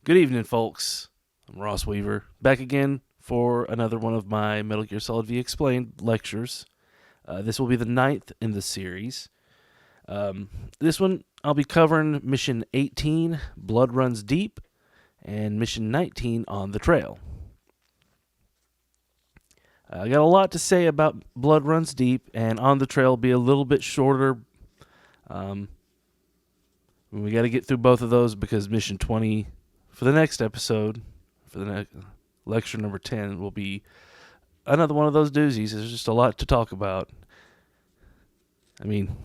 Good evening, folks. I'm Ross Weaver, back again for another one of my Metal Gear Solid V Explained lectures. This will be the ninth in the series. This one, I'll be covering Mission 18, Blood Runs Deep, and Mission 19, On the Trail. I got a lot to say about Blood Runs Deep, and On the Trail will be a little bit shorter. We got to get through both of those because Mission 20 for the next episode, for the next lecture number 10, will be another one of those doozies. There's just a lot to talk about. I mean,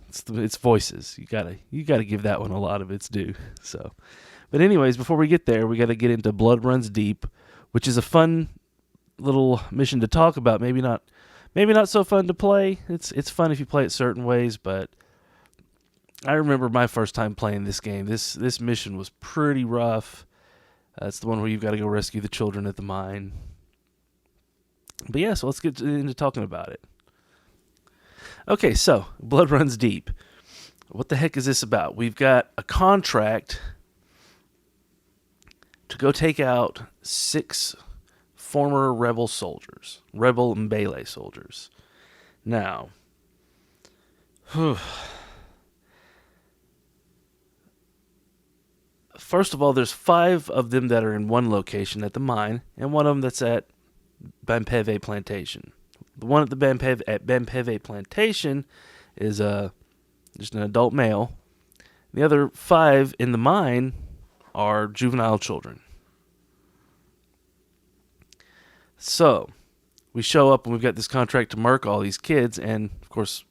it's voices. You gotta give that one a lot of its due. So, but anyways, before we get there, we got to get into Blood Runs Deep, which is a fun little mission to talk about. Maybe not so fun to play. It's fun if you play it certain ways, but I remember my first time playing this game. This mission was pretty rough. It's the one where you've got to go rescue the children at the mine. But yeah, so let's get into talking about it. Okay, so Blood Runs Deep. What the heck is this about? We've got a contract to go take out 6 former rebel soldiers, rebel Mbele soldiers. Now, first of all, there's 5 of them that are in one location at the mine, and one of them that's at MGSV Plantation. The one at the MGSV Plantation is just an adult male. The other 5 in the mine are juvenile children. So, we show up and we've got this contract to murk all these kids, and of course,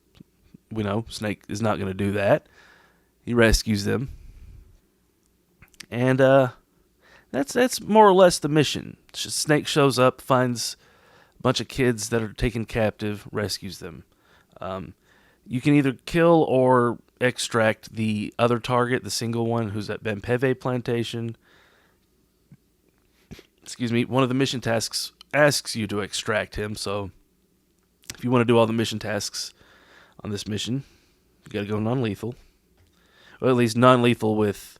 we know Snake is not going to do that. He rescues them. And that's more or less the mission. Snake shows up, finds a bunch of kids that are taken captive, rescues them. You can either kill or extract the other target, the single one who's at MGSV Plantation. Excuse me. One of the mission tasks asks you to extract him, so if you want to do all the mission tasks on this mission, you got to go non-lethal. Or at least non-lethal with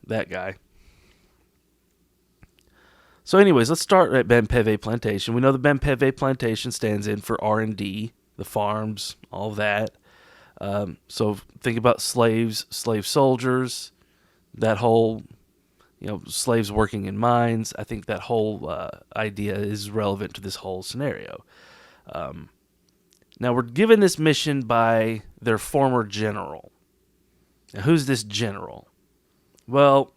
that guy. So anyways, let's start at MGSV Plantation. We know the MGSV Plantation stands in for R&D, the farms, all of that. So think about slaves, slave soldiers, that whole, slaves working in mines. I think that whole idea is relevant to this whole scenario. Now we're given this mission by their former general. Now who's this general? Well,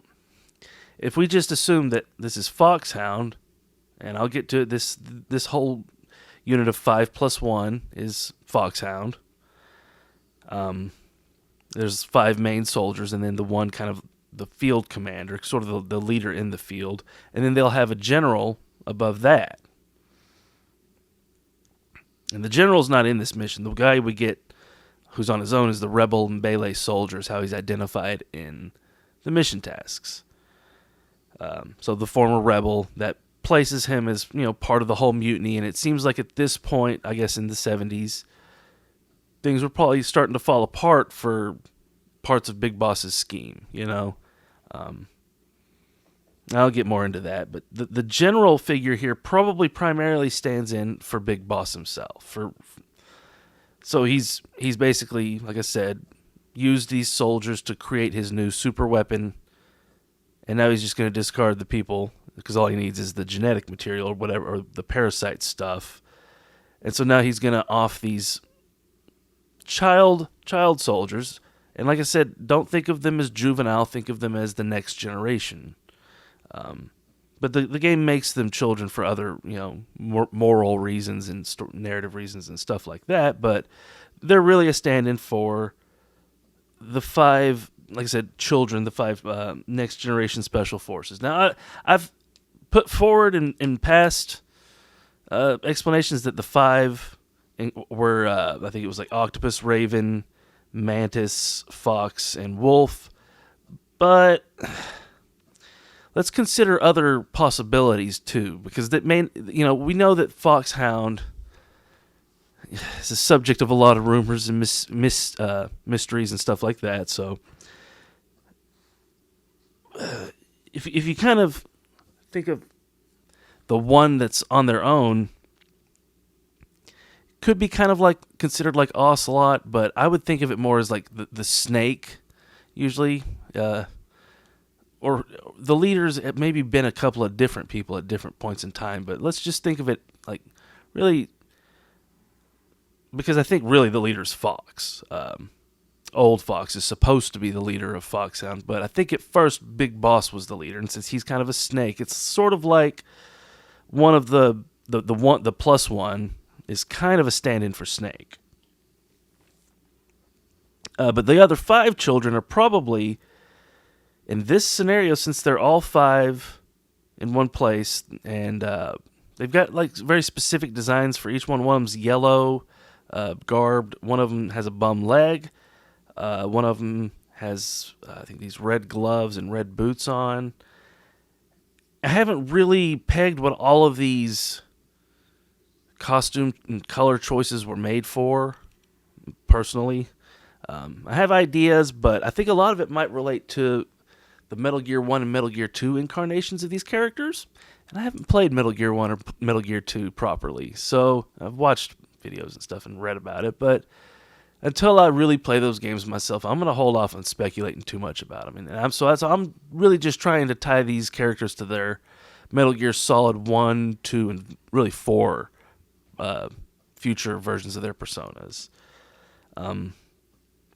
if we just assume that this is Foxhound, and I'll get to it, this whole unit of 5 plus 1 is Foxhound. There's 5 main soldiers, and then the one kind of the field commander, sort of the leader in the field, and then they'll have a general above that. And the general's not in this mission. The guy we get who's on his own is the rebel Mbele soldiers, how he's identified in the mission tasks. So the former rebel, that places him as, part of the whole mutiny, and it seems like at this point, I guess in the 70s, things were probably starting to fall apart for parts of Big Boss's scheme, I'll get more into that, but the general figure here probably primarily stands in for Big Boss himself. So he's basically, like I said, used these soldiers to create his new super weapon, and now he's just going to discard the people because all he needs is the genetic material or whatever, or the parasite stuff. And so now he's going to off these child soldiers, and like I said, don't think of them as juvenile, think of them as the next generation. But the game makes them children for other, moral reasons and narrative reasons and stuff like that, but they're really a stand-in for the 5, like I said, children, the 5 next generation special forces. Now, I've put forward in past explanations that the 5 were, I think it was like Octopus, Raven, Mantis, Fox, and Wolf, but let's consider other possibilities too, because that we know that Foxhound is the subject of a lot of rumors and mysteries and stuff like that. So if you kind of think of the one that's on their own, could be kind of like considered like Ocelot, but I would think of it more as like the snake, usually, or the leaders. It maybe been a couple of different people at different points in time, but let's just think of it like really, because I think really the leader's Fox. Old Fox is supposed to be the leader of Foxhound, but I think at first Big Boss was the leader, and since he's kind of a snake, it's sort of like one of the plus one is kind of a stand-in for Snake. But the other 5 children are probably, in this scenario, since they're all 5 in one place, and they've got like very specific designs for each one. One of them's yellow, garbed. One of them has a bum leg. One of them has, I think, these red gloves and red boots on. I haven't really pegged what all of these costume and color choices were made for, personally. I have ideas, but I think a lot of it might relate to the Metal Gear 1 and Metal Gear 2 incarnations of these characters, and I haven't played Metal Gear 1 or Metal Gear 2 properly, so I've watched videos and stuff and read about it, but until I really play those games myself, I'm going to hold off on speculating too much about them, and I'm really just trying to tie these characters to their Metal Gear Solid 1, 2, and really 4 future versions of their personas. But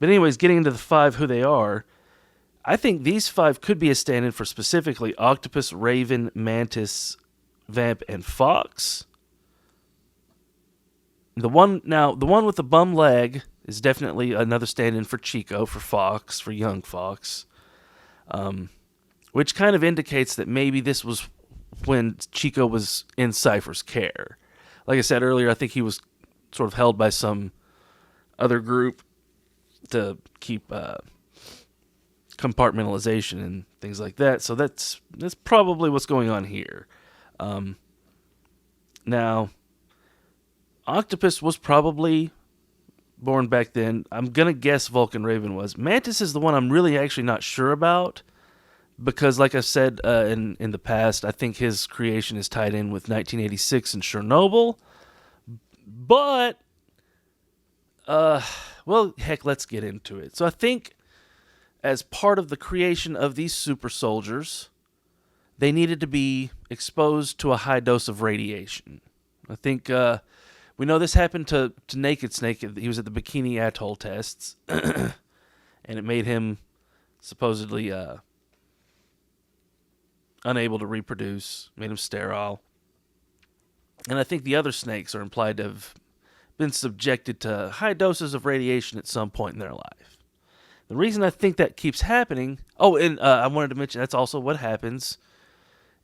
anyways, getting into the 5, who they are, I think these 5 could be a stand-in for specifically Octopus, Raven, Mantis, Vamp, and Fox. The one with the bum leg is definitely another stand-in for Chico, for Fox, for young Fox, which kind of indicates that maybe this was when Chico was in Cypher's care. Like I said earlier, I think he was sort of held by some other group to keep compartmentalization and things like that. So that's probably what's going on here. Now, Octopus was probably born back then. I'm going to guess Vulcan Raven was. Mantis is the one I'm really actually not sure about, because like I said in the past, I think his creation is tied in with 1986 and Chernobyl. But, well, heck, let's get into it. So I think as part of the creation of these super soldiers, they needed to be exposed to a high dose of radiation. I think we know this happened to Naked Snake. He was at the Bikini Atoll tests, and it made him supposedly unable to reproduce, made him sterile. And I think the other snakes are implied to have been subjected to high doses of radiation at some point in their life. The reason I think that keeps happening... Oh, and I wanted to mention that's also what happens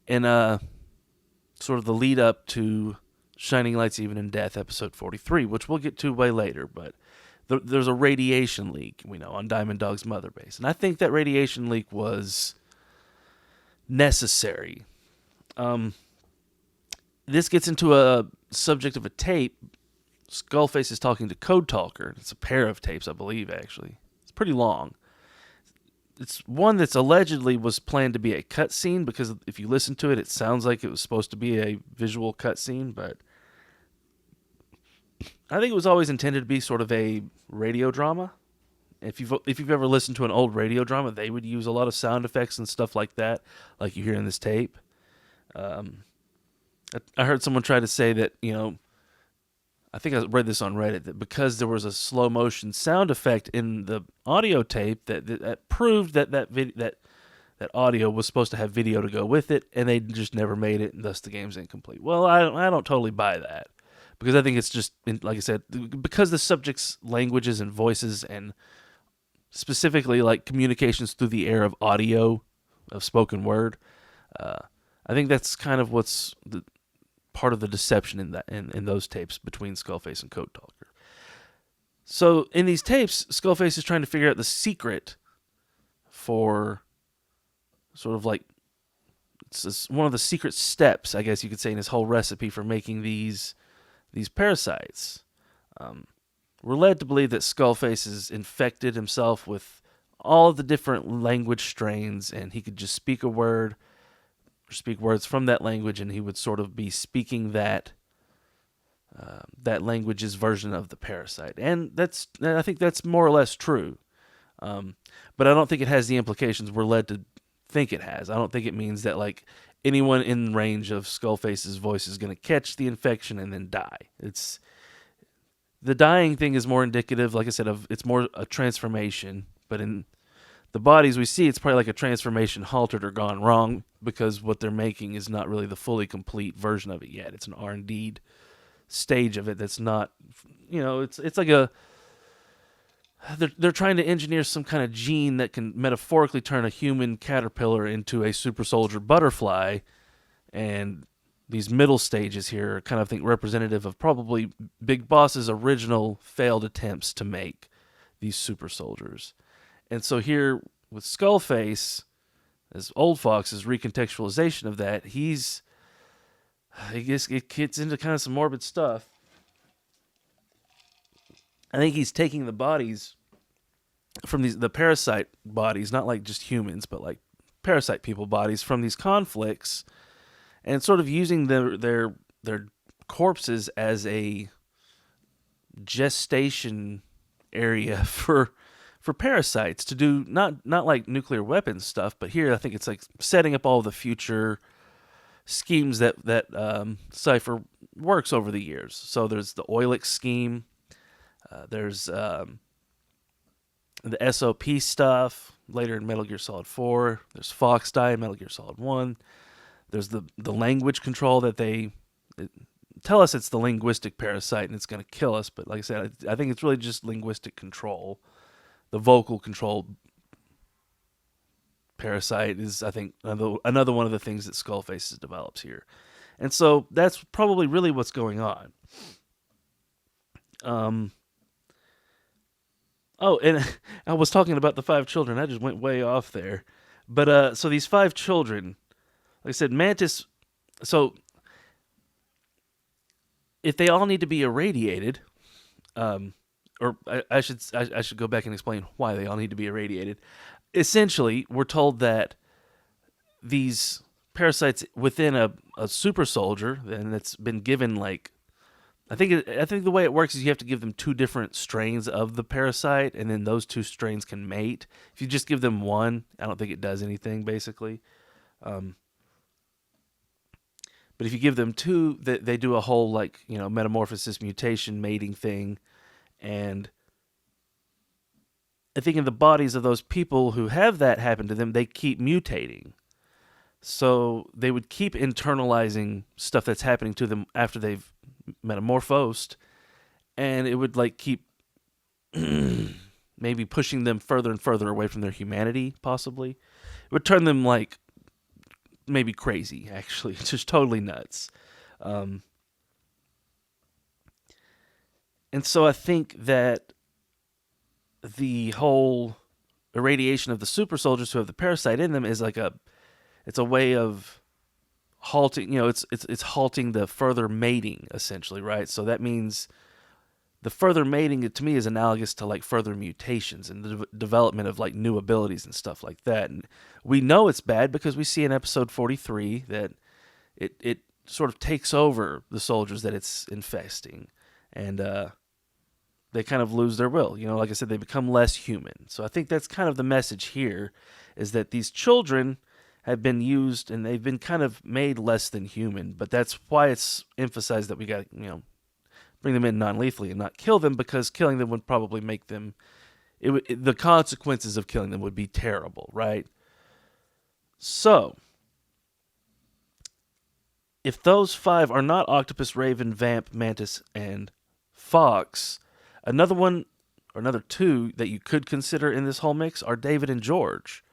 in sort of the lead up to Shining Lights Even in Death, episode 43, which we'll get to way later, but there's a radiation leak, we know, on Diamond Dog's mother base. And I think that radiation leak was necessary. This gets into a subject of a tape. Skullface is talking to Code Talker. It's a pair of tapes, I believe, actually. It's pretty long. It's one that's allegedly was planned to be a cutscene, because if you listen to it, it sounds like it was supposed to be a visual cutscene, but I think it was always intended to be sort of a radio drama. If you've ever listened to an old radio drama, they would use a lot of sound effects and stuff like that, like you hear in this tape. I heard someone try to say that, I think I read this on Reddit, that because there was a slow motion sound effect in the audio tape, that proved that audio was supposed to have video to go with it, and they just never made it, and thus the game's incomplete. Well, I don't totally buy that, because I think it's just, like I said, because the subject's languages and voices, and specifically like communications through the air of audio, of spoken word, I think that's kind of what's part of the deception in those tapes between Skullface and Code Talker. So in these tapes, Skullface is trying to figure out the secret for sort of like, it's one of the secret steps, I guess you could say, in his whole recipe for making these parasites. We're led to believe that Skullface has infected himself with all of the different language strains, and he could just speak a word, speak words from that language, and he would sort of be speaking that language's version of the parasite. And I think that's more or less true. But I don't think it has the implications we're led to think it has. I don't think it means that like anyone in range of Skullface's voice is going to catch the infection and then die. The dying thing is more indicative, like I said, of it's more a transformation. But in the bodies we see, it's probably like a transformation halted or gone wrong because what they're making is not really the fully complete version of it yet. It's an R&D stage of it that's not, it's like they're trying to engineer some kind of gene that can metaphorically turn a human caterpillar into a super soldier butterfly, and these middle stages here are kind of, I think, representative of probably Big Boss's original failed attempts to make these super soldiers. And so here with Skullface, as Old Fox's recontextualization of that, I guess it gets into kind of some morbid stuff. I think he's taking the bodies from the parasite bodies, not like just humans, but like parasite people bodies from these conflicts, and sort of using their corpses as a gestation area for parasites to do not like nuclear weapons stuff, but here I think it's like setting up all the future schemes that Cypher works over the years. So there's the Oilix scheme, there's the SOP stuff later in Metal Gear Solid 4, there's Fox Die in Metal Gear Solid 1, there's the language control that they tell us it's the linguistic parasite and it's going to kill us, but like I said, I think it's really just linguistic control. The vocal control parasite is, I think, another one of the things that Skullface develops here. And so that's probably really what's going on. Oh, and I was talking about the 5 children. I just went way off there. But so these 5 children, like I said, Mantis, so if they all need to be irradiated, or I should go back and explain why they all need to be irradiated. Essentially, we're told that these parasites within a super soldier, and that's been given like, I think the way it works is you have to give them 2 different strains of the parasite, and then those 2 strains can mate. If you just give them one, I don't think it does anything, basically. But if you give them 2, they do a whole like metamorphosis, mutation, mating thing, and I think in the bodies of those people who have that happen to them, they keep mutating. So they would keep internalizing stuff that's happening to them after they've metamorphosed, and it would like keep maybe pushing them further and further away from their humanity, possibly. It would turn them like maybe crazy, actually. It's just totally nuts. And so I think that the whole irradiation of the super soldiers who have the parasite in them is like it's a way of halting, it's halting the further mating, essentially, right? So that means the further mating, to me, is analogous to like further mutations and the development of like new abilities and stuff like that. And we know it's bad because we see in episode 43 that it sort of takes over the soldiers that it's infesting, and they kind of lose their will. Like I said, they become less human. So I think that's kind of the message here, is that these children have been used and they've been kind of made less than human. But that's why it's emphasized that we got to, bring them in non-lethally and not kill them, because killing them would probably make them, the consequences of killing them would be terrible, right? So, if those 5 are not Octopus, Raven, Vamp, Mantis, and Fox, another 2 that you could consider in this whole mix are David and George.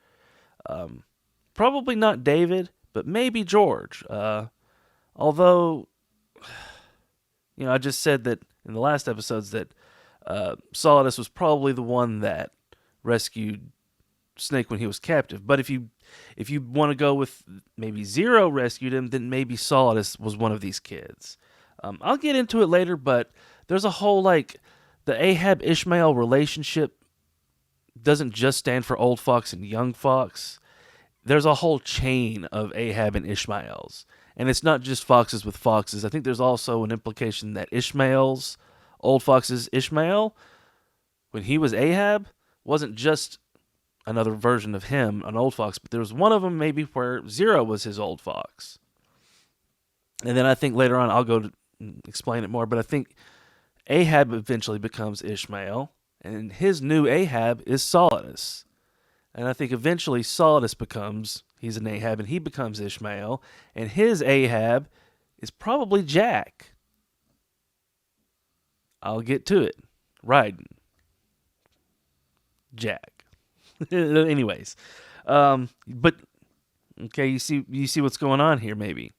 Probably not David, but maybe George. Although, I just said that in the last episodes that Solidus was probably the one that rescued Snake when he was captive. But if you want to go with maybe Zero rescued him, then maybe Solidus was one of these kids. I'll get into it later, but there's a whole like the Ahab-Ishmael relationship doesn't just stand for Old Fox and Young Fox. there's a whole chain of Ahab and Ishmaels. And it's not just foxes with foxes. I think there's also an implication that old fox's Ishmael, when he was Ahab, wasn't just another version of him, an old fox, but there was one of them maybe where Zero was his old fox. And then I think later on I'll go to explain it more, but I think Ahab eventually becomes Ishmael, and his new Ahab is Solidus. And I think eventually Solidus he's an Ahab, and he becomes Ishmael, and his Ahab is probably Jack. I'll get to it. Riding. Jack. Anyways. But, okay, you see what's going on here, maybe.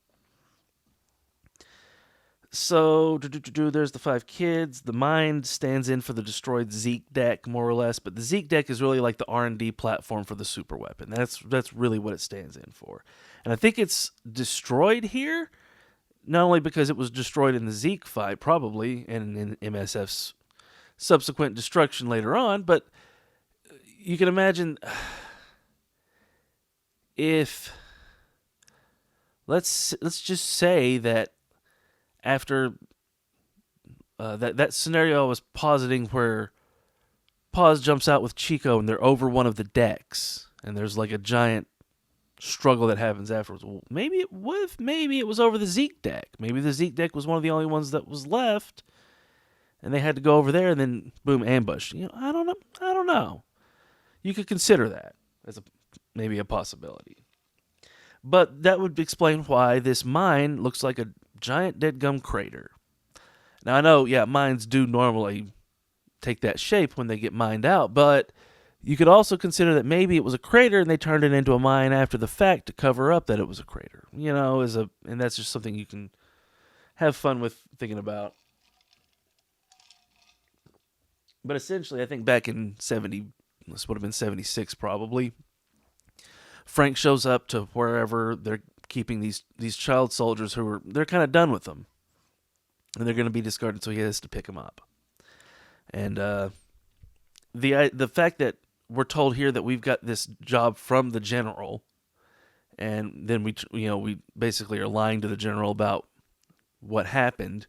So, there's the 5 kids. The Mind stands in for the destroyed Zeke deck, more or less. But the Zeke deck is really like the R&D platform for the super weapon. That's really what it stands in for. And I think it's destroyed here, not only because it was destroyed in the Zeke fight, probably, and in MSF's subsequent destruction later on, but you can imagine if... Let's just say that after that scenario I was positing where Paz jumps out with Chico and they're over one of the decks and there's like a giant struggle that happens afterwards. Well, maybe it was over the Zeke deck. Maybe the Zeke deck was one of the only ones that was left and they had to go over there and then boom, ambush. I don't know. You could consider that as maybe a possibility. But that would explain why this mine looks like a giant deadgum crater. Now I know, mines do normally take that shape when they get mined out, but you could also consider that maybe it was a crater and they turned it into a mine after the fact to cover up that it was a crater. And that's just something you can have fun with thinking about. But essentially, I think back in this would have been 76 probably, Frank shows up to wherever they're keeping these child soldiers they're kind of done with them. And they're going to be discarded, so he has to pick them up. And the fact that we're told here that we've got this job from the general, and then we basically are lying to the general about what happened,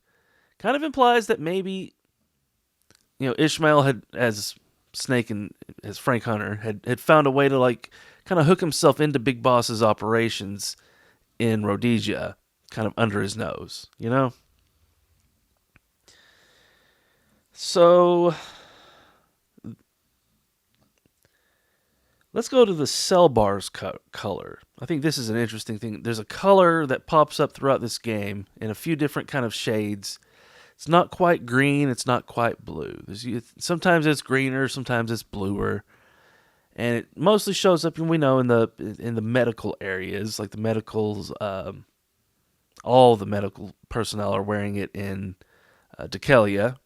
kind of implies that maybe Ishmael had, as Snake and as Frank Hunter, had found a way to like kind of hook himself into Big Boss's operations in Rhodesia, kind of under his nose, So, let's go to the cell bars color. I think this is an interesting thing. There's a color that pops up throughout this game in a few different kind of shades. It's not quite green. It's not quite blue. Sometimes it's greener. Sometimes it's bluer. And it mostly shows up, and we know, in the medical areas, like the medicals. All the medical personnel are wearing it in Dekelia,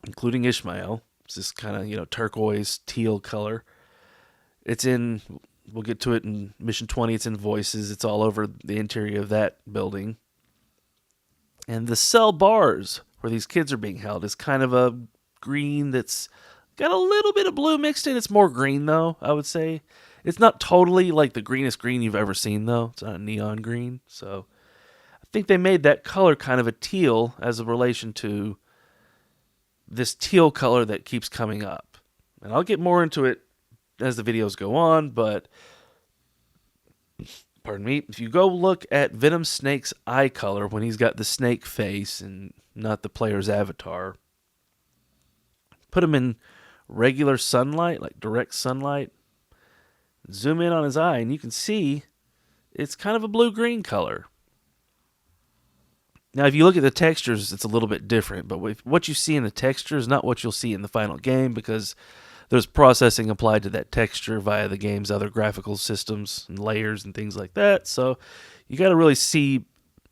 including Ishmael. It's this kind of turquoise teal color. We'll get to it in Mission 20. It's in Voices. It's all over the interior of that building. And the cell bars where these kids are being held is kind of a green that's got a little bit of blue mixed in. It's more green, though, I would say. It's not totally like the greenest green you've ever seen, though. It's not a neon green. So I think they made that color kind of a teal as a relation to this teal color that keeps coming up. And I'll get more into it as the videos go on, but pardon me, if you go look at Venom Snake's eye color when he's got the snake face and not the player's avatar, put him in regular sunlight, like direct sunlight, zoom in on his eye, and you can see it's kind of a blue-green color. Now, if you look at the textures, it's a little bit different, but what you see in the texture is not what you'll see in the final game, because there's processing applied to that texture via the game's other graphical systems and layers and things like that. So you got to really see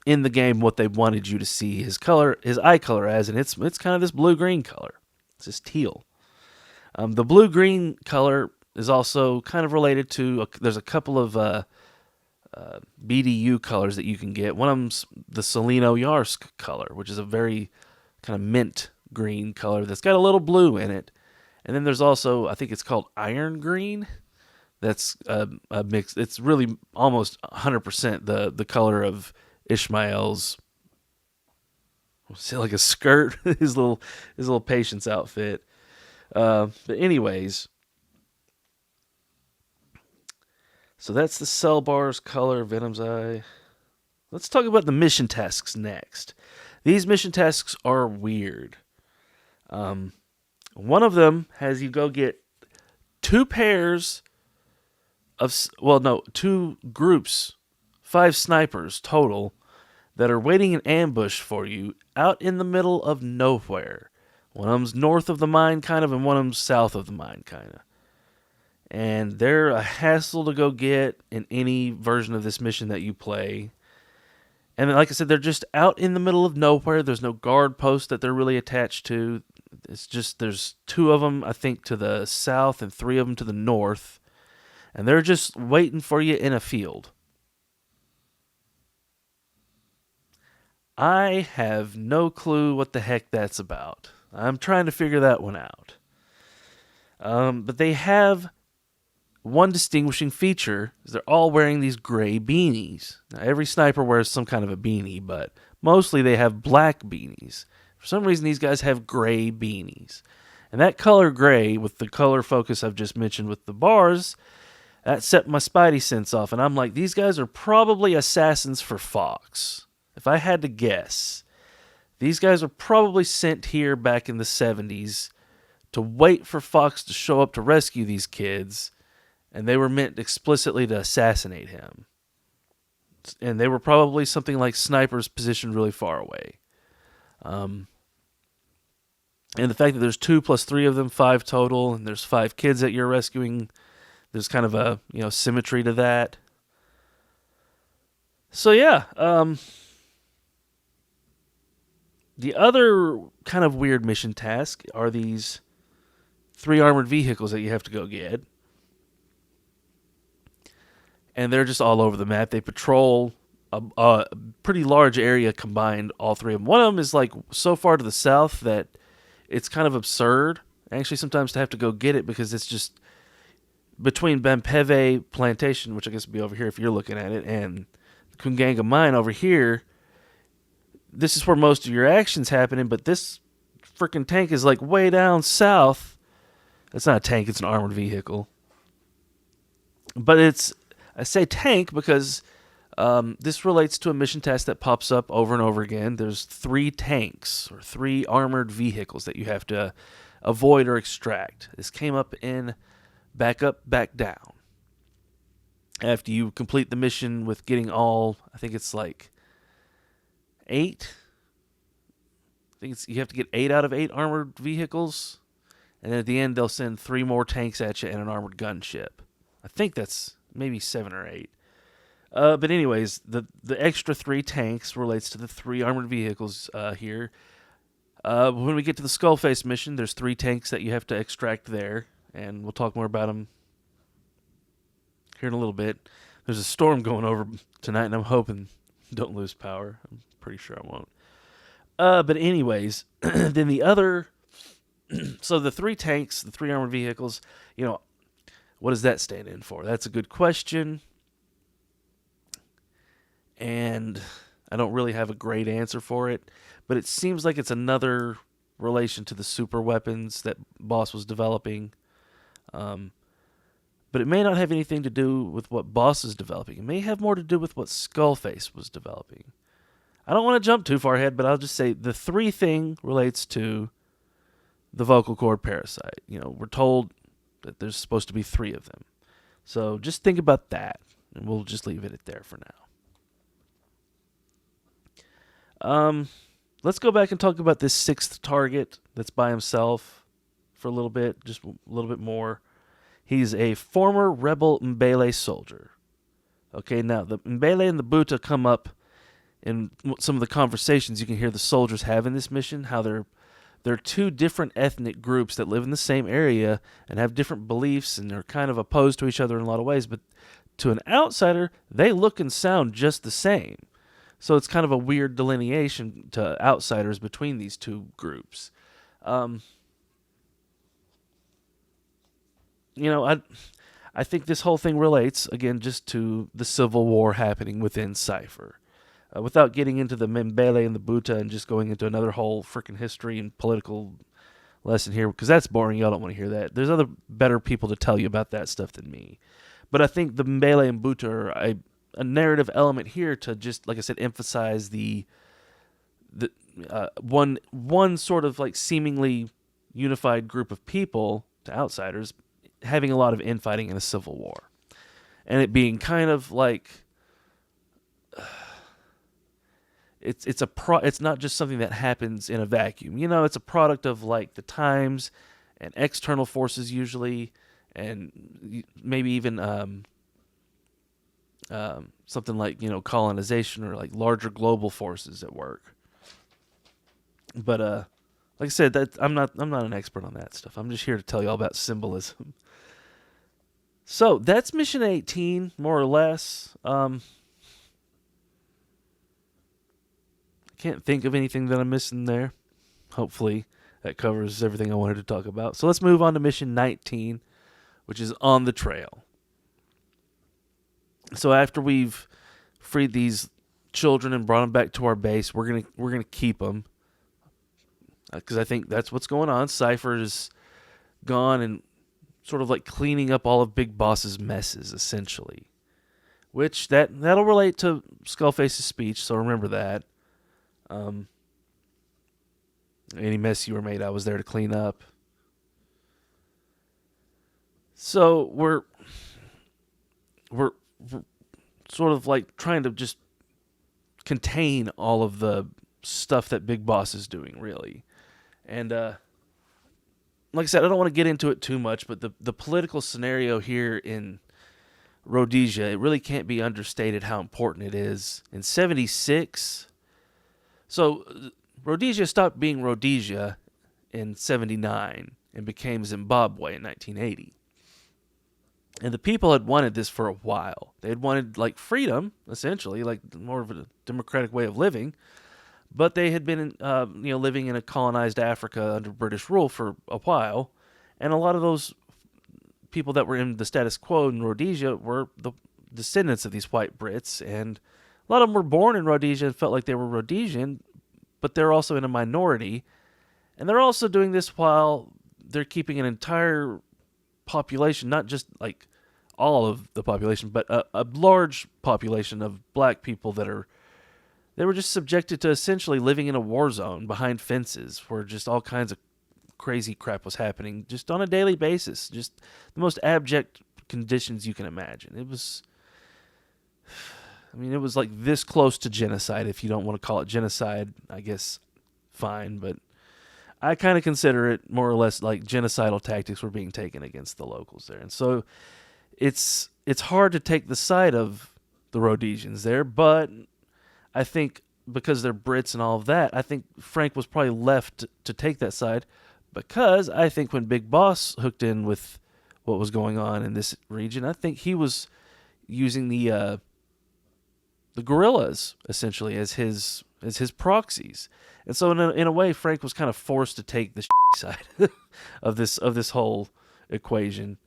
in the game what they wanted you to see his eye color as, and it's kind of this blue-green color. It's this teal. The blue-green color is also kind of related to, there's a couple of BDU colors that you can get. One of them's the Seleno Yarsk color, which is a very kind of mint green color that's got a little blue in it. And then there's also, I think it's called Iron Green. that's a mix. It's really almost 100% the color of Ishmael's, like a skirt, his little patient's outfit. But anyways, so that's the cell bar's color, Venom's eye. Let's talk about the mission tasks next. These mission tasks are weird. One of them has you go get two groups, 5 snipers total, that are waiting in ambush for you out in the middle of nowhere. One of them's north of the mine, kind of, and one of them's south of the mine, kind of. And they're a hassle to go get in any version of this mission that you play. And like I said, they're just out in the middle of nowhere. There's no guard post that they're really attached to. It's just there's 2 of them, I think, to the south and 3 of them to the north. And they're just waiting for you in a field. I have no clue what the heck that's about. I'm trying to figure that one out. But they have one distinguishing feature, is they're all wearing these gray beanies. Now, every sniper wears some kind of a beanie, but mostly they have black beanies. For some reason, these guys have gray beanies. And that color gray, with the color focus I've just mentioned with the bars, that set my spidey sense off. And I'm like, these guys are probably assassins for Fox. If I had to guess, these guys are probably sent here back in the 70s to wait for Fox to show up to rescue these kids, and they were meant explicitly to assassinate him. And they were probably something like snipers positioned really far away. And the fact that there's 2 plus 3 of them, 5 total, and there's 5 kids that you're rescuing, there's kind of a symmetry to that. So yeah, the other kind of weird mission task are these 3 armored vehicles that you have to go get. And they're just all over the map. They patrol a pretty large area combined, all 3 of them. One of them is like so far to the south that it's kind of absurd, actually, sometimes to have to go get it, because it's just between MGSV Plantation, which I guess would be over here if you're looking at it, and Kunganga Mine over here. This is where most of your action's happening, but this freaking tank is like way down south. It's not a tank, it's an armored vehicle. But I say tank because this relates to a mission task that pops up over and over again. There's 3 tanks, or 3 armored vehicles that you have to avoid or extract. This came up in Back Up, Back Down. After you complete the mission with getting all, I think it's like 8. I think you have to get 8 out of 8 armored vehicles, and then at the end they'll send 3 more tanks at you and an armored gunship. I think that's maybe 7 or 8. But anyways, the extra 3 tanks relates to the 3 armored vehicles here. When we get to the Skullface mission, there's 3 tanks that you have to extract there, and we'll talk more about them here in a little bit. There's a storm going over tonight, and I'm hoping don't lose power. I'm pretty sure I won't. But anyways, then the other... So the 3 tanks, the 3 armored vehicles, what does that stand in for? That's a good question. And I don't really have a great answer for it. But it seems like it's another relation to the super weapons that Boss was developing. But it may not have anything to do with what Boss is developing. It may have more to do with what Skullface was developing. I don't want to jump too far ahead, but I'll just say the 3 thing relates to the vocal cord parasite. We're told that there's supposed to be 3 of them. So just think about that, and we'll just leave it at there for now. Let's go back and talk about this 6th target that's by himself for a little bit, just a little bit more. He's a former rebel Mbele soldier. Okay, now the Mbele and the Buta come up in some of the conversations you can hear the soldiers have in this mission, how they're 2 different ethnic groups that live in the same area and have different beliefs, and they're kind of opposed to each other in a lot of ways, but to an outsider, they look and sound just the same. So it's kind of a weird delineation to outsiders between these 2 groups. I think this whole thing relates, again, just to the civil war happening within Cypher. Without getting into the Mbele and the Buta and just going into another whole freaking history and political lesson here, because that's boring. Y'all don't want to hear that. There's other better people to tell you about that stuff than me. But I think the Mbele and Buta are a narrative element here to just, like I said, emphasize the one sort of like seemingly unified group of people to outsiders having a lot of infighting in a civil war, and it being kind of like it's not just something that happens in a vacuum. It's a product of like the times and external forces usually, and maybe even something like colonization or like larger global forces at work. But like I said, that I'm not an expert on that stuff. I'm just here to tell you all about symbolism. So that's mission 18, more or less. Can't think of anything that I'm missing there. Hopefully that covers everything I wanted to talk about. So let's move on to mission 19, which is on the trail. So after we've freed these children and brought them back to our base, we're gonna keep them, because I think that's what's going on. Cypher is gone and sort of like cleaning up all of Big Boss's messes, essentially. Which that'll relate to Skullface's speech, so remember that. Any mess you were made, I was there to clean up. So we're sort of like trying to just contain all of the stuff that Big Boss is doing, really. And like I said, I don't want to get into it too much, but the political scenario here in Rhodesia, it really can't be understated how important it is. In 76, so Rhodesia stopped being Rhodesia in 79 and became Zimbabwe in 1980. And the people had wanted this for a while. They had wanted like freedom, essentially, like more of a democratic way of living. But they had been, living in a colonized Africa under British rule for a while, and a lot of those people that were in the status quo in Rhodesia were the descendants of these white Brits, and a lot of them were born in Rhodesia and felt like they were Rhodesian, but they're also in a minority, and they're also doing this while they're keeping an entire population, not just like all of the population, but a large population of black people they were just subjected to essentially living in a war zone behind fences where just all kinds of crazy crap was happening just on a daily basis. Just the most abject conditions you can imagine. It was like this close to genocide. If you don't want to call it genocide, I guess fine, but I kind of consider it more or less like genocidal tactics were being taken against the locals there. And so it's hard to take the side of the Rhodesians there, but I think because they're Brits and all of that, I think Frank was probably left to take that side, because I think when Big Boss hooked in with what was going on in this region, I think he was using the guerrillas essentially as his proxies. And so in a way, Frank was kind of forced to take the side of this whole equation.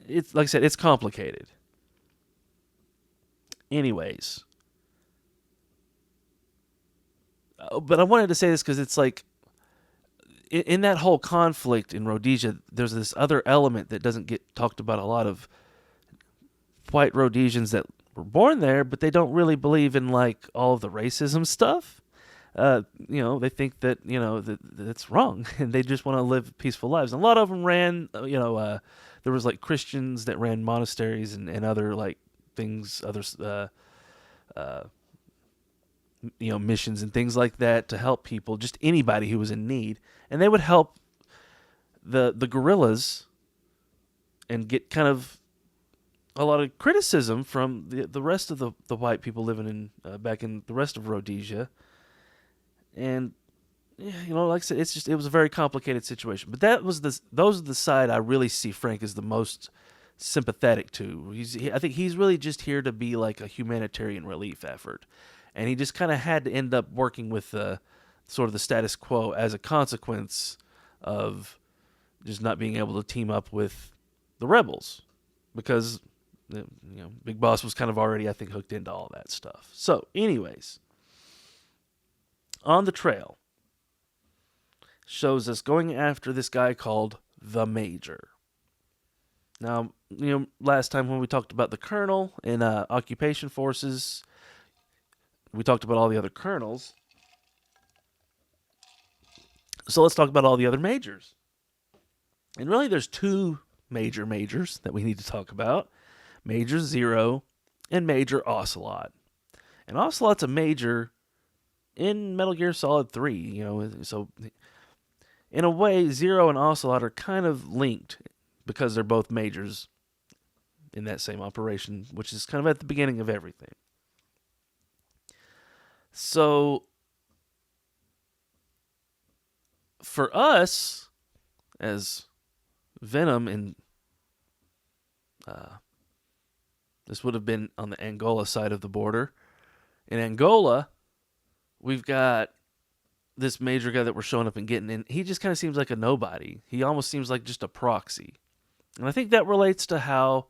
It's like I said, it's complicated. Anyways, but I wanted to say this because it's like in that whole conflict in Rhodesia, there's this other element that doesn't get talked about a lot of white Rhodesians that were born there, but they don't really believe in like all of the racism stuff. They think that that's wrong, and they just want to live peaceful lives. And a lot of them ran, there was like Christians that ran monasteries and other like things, others, missions and things like that to help people, just anybody who was in need, and they would help the guerrillas and get kind of a lot of criticism from the rest of the white people living in back in the rest of Rhodesia. And like I said, it was a very complicated situation. But those are the side I really see Frank as the most sympathetic to. I think he's really just here to be like a humanitarian relief effort, and he just kind of had to end up working with sort of the status quo as a consequence of just not being able to team up with the rebels, because Big Boss was kind of already, I think, hooked into all that stuff. So, anyways, on the trail shows us going after this guy called the Major. Now, last time when we talked about the colonel in occupation forces, we talked about all the other colonels. So let's talk about all the other majors. And really, there's two majors that we need to talk about. Major Zero and Major Ocelot. And Ocelot's a major in Metal Gear Solid 3, so in a way, Zero and Ocelot are kind of linked because they're both majors in that same operation, which is kind of at the beginning of everything. So, for us, as Venom, and this would have been on the Angola side of the border. In Angola, we've got this major guy that we're showing up and getting in. He just kind of seems like a nobody. He almost seems like just a proxy. And I think that relates to how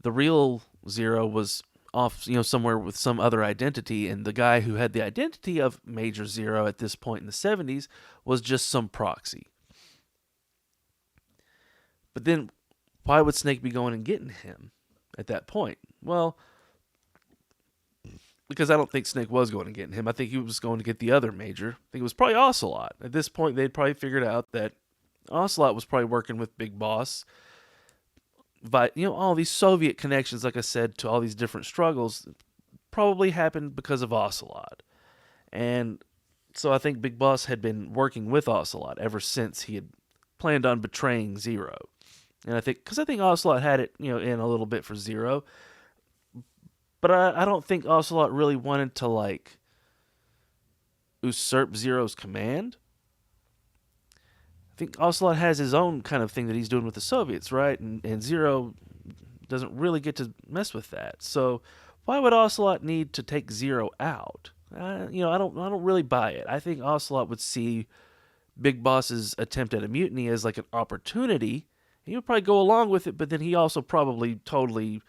the real Zero was off, somewhere with some other identity, and the guy who had the identity of Major Zero at this point in the 70s was just some proxy. But then, why would Snake be going and getting him at that point? Well, because I don't think Snake was going to get him. I think he was going to get the other major. I think it was probably Ocelot. At this point, they'd probably figured out that Ocelot was probably working with Big Boss. But, all these Soviet connections, like I said, to all these different struggles, probably happened because of Ocelot. And so I think Big Boss had been working with Ocelot ever since he had planned on betraying Zero. And I think Ocelot had it, in a little bit for Zero. But I don't think Ocelot really wanted to, usurp Zero's command. I think Ocelot has his own kind of thing that he's doing with the Soviets, right? And Zero doesn't really get to mess with that. So why would Ocelot need to take Zero out? I don't really buy it. I think Ocelot would see Big Boss's attempt at a mutiny as an opportunity. He would probably go along with it, but then he also probably totally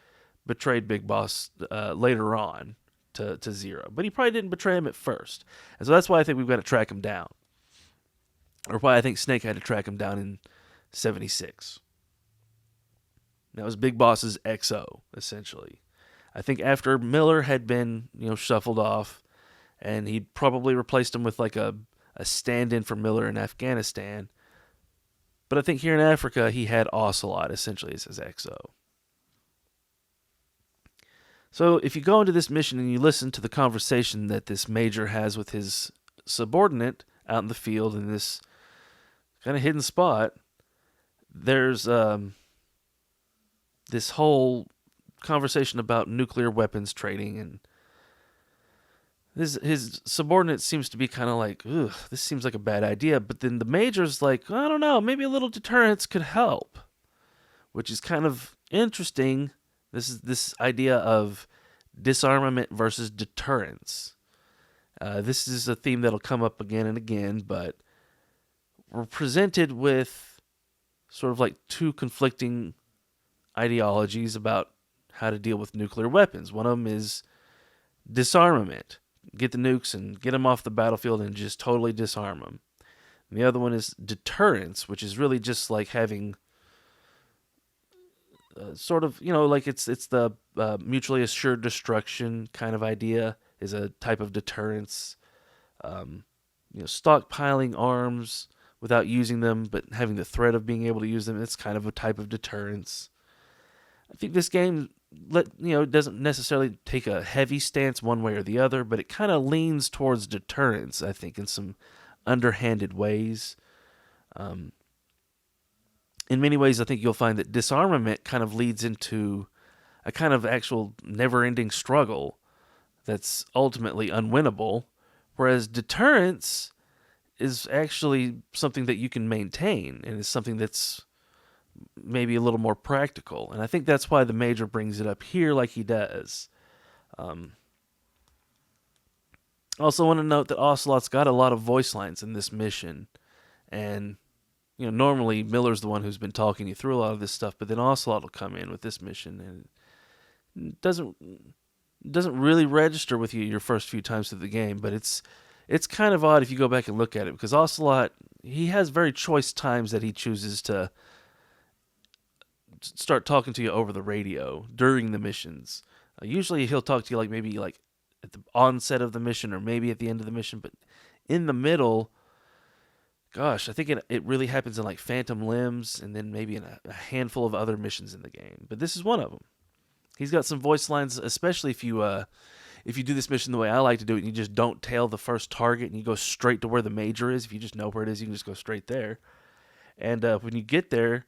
betrayed Big Boss later on to Zero. But he probably didn't betray him at first. And so that's why I think we've got to track him down. Or why I think Snake had to track him down in 76. That was Big Boss's XO, essentially. I think after Miller had been, shuffled off, and he'd probably replaced him with a stand-in for Miller in Afghanistan. But I think here in Africa, he had Ocelot, essentially, as his XO. So if you go into this mission and you listen to the conversation that this major has with his subordinate out in the field in this kind of hidden spot, there's this whole conversation about nuclear weapons trading, and his subordinate seems to be kind of like, ugh, this seems like a bad idea. But then the major's like, I don't know, maybe a little deterrence could help, which is kind of interesting. This is this idea of disarmament versus deterrence. This is a theme that'll come up again and again, but we're presented with sort of two conflicting ideologies about how to deal with nuclear weapons. One of them is disarmament. Get the nukes and get them off the battlefield and just totally disarm them. And the other one is deterrence, which is really just having sort of, it's the mutually assured destruction kind of idea is a type of deterrence. Stockpiling arms without using them, but having the threat of being able to use them, it's kind of a type of deterrence. I think this game doesn't necessarily take a heavy stance one way or the other, but it kind of leans towards deterrence, I think, in some underhanded ways. In many ways, I think you'll find that disarmament kind of leads into a kind of actual never-ending struggle that's ultimately unwinnable, whereas deterrence is actually something that you can maintain and is something that's maybe a little more practical. And I think that's why the major brings it up here like he does. Also want to note that Ocelot's got a lot of voice lines in this mission, and normally Miller's the one who's been talking you through a lot of this stuff, but then Ocelot will come in with this mission, and it doesn't really register with you your first few times through the game, but it's kind of odd if you go back and look at it, because Ocelot, he has very choice times that he chooses to start talking to you over the radio during the missions. Usually he'll talk to you maybe at the onset of the mission or maybe at the end of the mission, but in the middle, gosh, I think it really happens in Phantom Limbs and then maybe in a handful of other missions in the game. But this is one of them. He's got some voice lines, especially if you do this mission the way I like to do it, and you just don't tail the first target and you go straight to where the major is. If you just know where it is, you can just go straight there. And when you get there,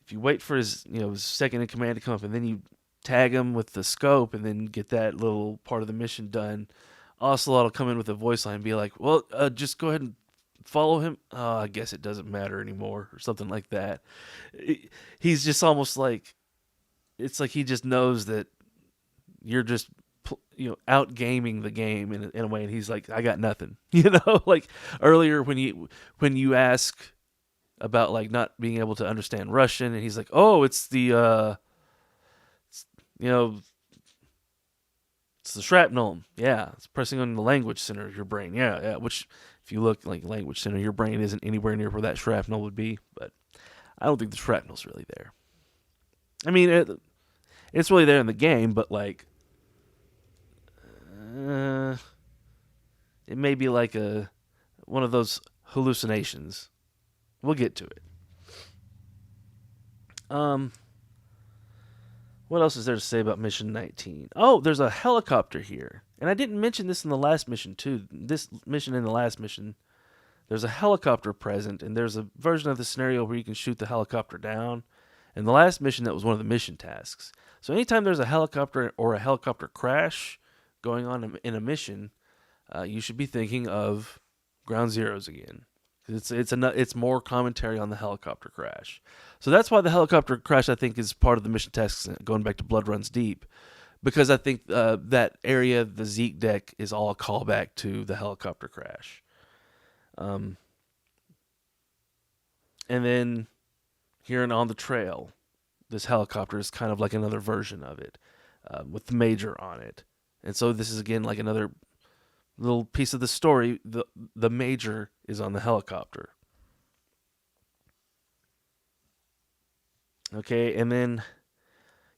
if you wait for his second in command to come up, and then you tag him with the scope, and then get that little part of the mission done, Ocelot will come in with a voice line and be like, "Well, just go ahead and follow him. I guess it doesn't matter anymore," or something like that. He's just almost it's like he just knows that you're just out gaming the game in a way, and he's like, "I got nothing." Like earlier when you ask about not being able to understand Russian, and he's like, "Oh, it's the it's the shrapnel. Yeah, it's pressing on the language center of your brain. Yeah. Which, if you look language center, your brain isn't anywhere near where that shrapnel would be. But I don't think the shrapnel's really there. I mean, it's really there in the game, but it may be one of those hallucinations. We'll get to it. What else is there to say about Mission 19? Oh, there's a helicopter here. And I didn't mention this in the last mission, too. This mission and the last mission, there's a helicopter present, and there's a version of the scenario where you can shoot the helicopter down. And the last mission, that was one of the mission tasks. So anytime there's a helicopter or a helicopter crash going on in a mission, you should be thinking of Ground Zeroes again. It's more commentary on the helicopter crash. So that's why the helicopter crash, I think, is part of the mission tasks, going back to Blood Runs Deep, because I think that area, the Zeke deck, is all a callback to the helicopter crash. And then here and On the Trail, this helicopter is kind of like another version of it, with the Major on it. And so this is, again, another little piece of the story. The Major is on the helicopter. Okay, and then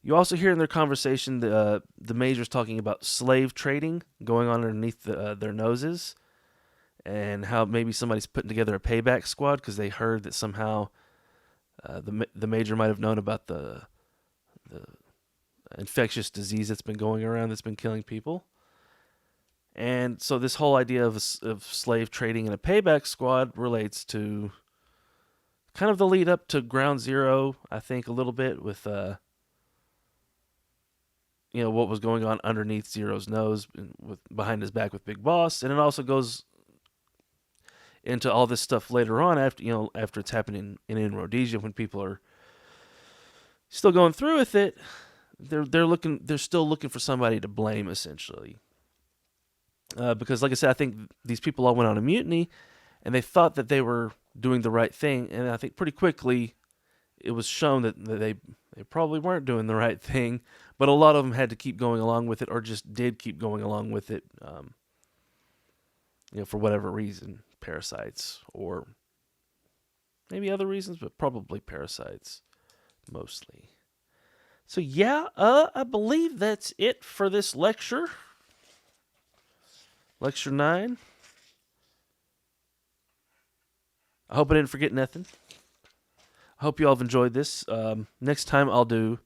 you also hear in their conversation the Major's talking about slave trading going on underneath their noses, and how maybe somebody's putting together a payback squad because they heard that somehow the Major might have known about the infectious disease that's been going around, that's been killing people. And so this whole idea of slave trading and a payback squad relates to kind of the lead up to Ground Zero, I think, a little bit, with what was going on underneath Zero's nose, behind his back with Big Boss. And it also goes into all this stuff later on after it's happening in Rhodesia, when people are still going through with it. They're still looking for somebody to blame, essentially. Because, like I said, I think these people all went on a mutiny, and they thought that they were doing the right thing. And I think pretty quickly it was shown that they probably weren't doing the right thing. But a lot of them had to keep going along with it, or just did keep going along with it, for whatever reason. Parasites, or maybe other reasons, but probably parasites mostly. So yeah, I believe that's it for this lecture. Lecture 9. I hope I didn't forget nothing. I hope you all have enjoyed this. Next time I'll do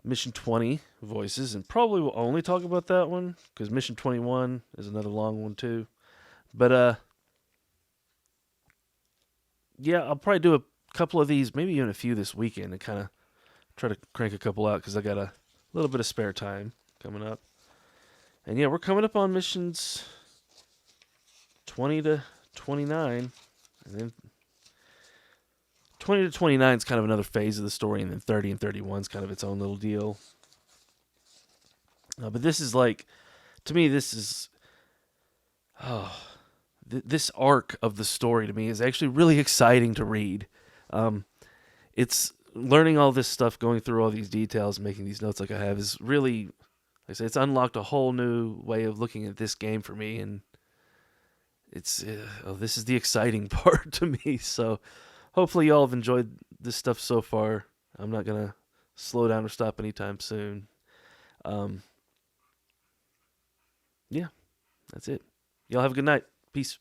Mission 20 voices, and probably will only talk about that one, because Mission 21 is another long one too. But yeah, I'll probably do a couple of these, maybe even a few this weekend, and kind of try to crank a couple out, because I got a little bit of spare time coming up. And yeah, we're coming up on missions 20 to 29. And then 20 to 29 is kind of another phase of the story. And then 30 and 31 is kind of its own little deal. But this is to me, this is this arc of the story to me is actually really exciting to read. It's learning all this stuff, going through all these details, making these notes like I have is really, like I say, it's unlocked a whole new way of looking at this game for me, and it's this is the exciting part to me. So hopefully y'all have enjoyed this stuff so far. I'm not gonna slow down or stop anytime soon. Yeah, that's it. Y'all have a good night. Peace.